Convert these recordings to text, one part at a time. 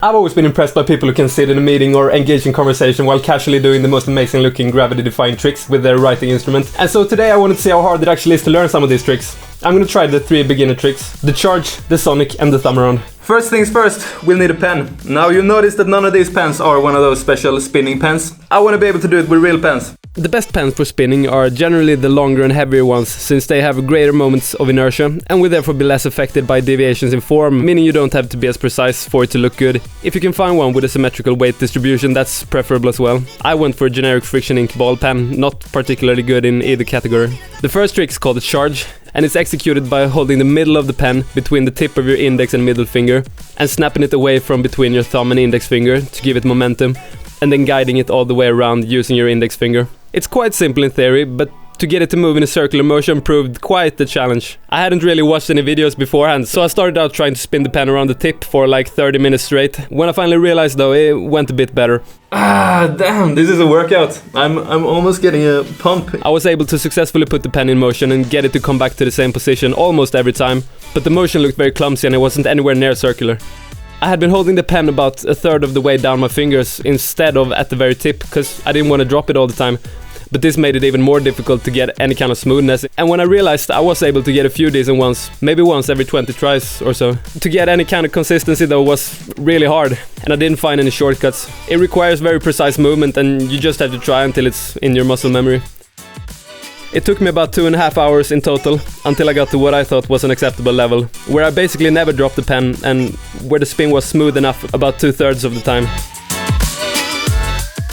I've always been impressed by people who can sit in a meeting or engage in conversation while casually doing the most amazing looking gravity-defying tricks with their writing instrument. And so today I wanted to see how hard it actually is to learn some of these tricks. I'm gonna try the 3 beginner tricks: the charge, the sonic and the thumb around. First things first, we'll need a pen. Now you'll notice that none of these pens are one of those special spinning pens. I want to be able to do it with real pens. The best pens for spinning are generally the longer and heavier ones, since they have greater moments of inertia and will therefore be less affected by deviations in form, meaning you don't have to be as precise for it to look good. If you can find one with a symmetrical weight distribution, that's preferable as well. I went for a generic friction ink ball pen, not particularly good in either category. The first trick is called the charge, and it's executed by holding the middle of the pen between the tip of your index and middle finger and snapping it away from between your thumb and index finger to give it momentum, and then guiding it all the way around using your index finger. It's quite simple in theory, but to get it to move in a circular motion proved quite the challenge. I hadn't really watched any videos beforehand, so I started out trying to spin the pen around the tip for like 30 minutes straight. When I finally realized though, it went a bit better. Damn, this is a workout. I'm almost getting a pump. I was able to successfully put the pen in motion and get it to come back to the same position almost every time, but the motion looked very clumsy and it wasn't anywhere near circular. I had been holding the pen about a third of the way down my fingers instead of at the very tip, because I didn't want to drop it all the time. But this made it even more difficult to get any kind of smoothness. And when I realized I was able to get a few decent ones, maybe once every 20 tries or so. To get any kind of consistency though was really hard, and I didn't find any shortcuts. It requires very precise movement and you just have to try until it's in your muscle memory. It took me about 2.5 hours in total until I got to what I thought was an acceptable level, where I basically never dropped the pen and where the spin was smooth enough about 2/3 of the time.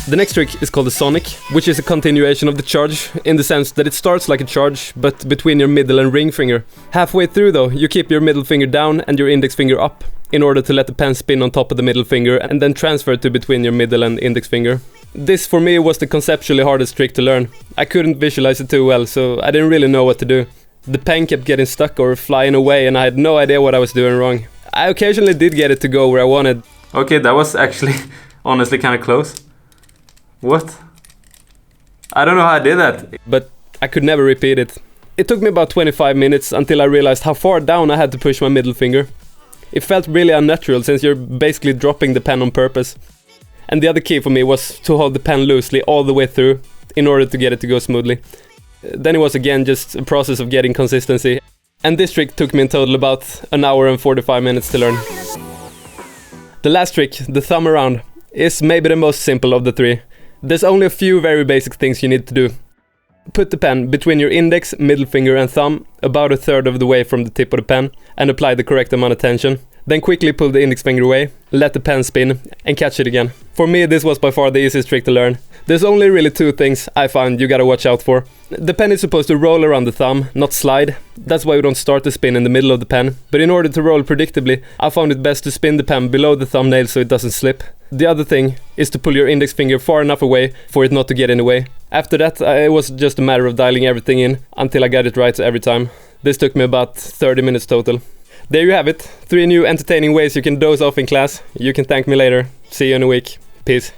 The next trick is called the sonic, which is a continuation of the charge in the sense that it starts like a charge but between your middle and ring finger. Halfway through though, you keep your middle finger down and your index finger up in order to let the pen spin on top of the middle finger and then transfer to between your middle and index finger. This for me was the conceptually hardest trick to learn. I couldn't visualize it too well, so I didn't really know what to do. The pen kept getting stuck or flying away and I had no idea what I was doing wrong. I occasionally did get it to go where I wanted. Okay, that was actually honestly kind of close. What? I don't know how I did that. But I could never repeat it. It took me about 25 minutes until I realized how far down I had to push my middle finger. It felt really unnatural since you're basically dropping the pen on purpose. And the other key for me was to hold the pen loosely all the way through in order to get it to go smoothly. Then it was again just a process of getting consistency. And this trick took me in total about 1 hour and 45 minutes to learn. The last trick, the thumb around, is maybe the most simple of the 3. There's only a few very basic things you need to do. Put the pen between your index, middle finger and thumb about 1/3 of the way from the tip of the pen and apply the correct amount of tension. Then quickly pull the index finger away, let the pen spin and catch it again. For me this was by far the easiest trick to learn. There's only really 2 things I find you gotta watch out for. The pen is supposed to roll around the thumb, not slide. That's why we don't start the spin in the middle of the pen. But in order to roll predictably, I found it best to spin the pen below the thumbnail so it doesn't slip. The other thing is to pull your index finger far enough away for it not to get in the way. After that, it was just a matter of dialing everything in until I got it right every time. This took me about 30 minutes total. There you have it, 3 new entertaining ways you can doze off in class. You can thank me later. See you in a week. Peace.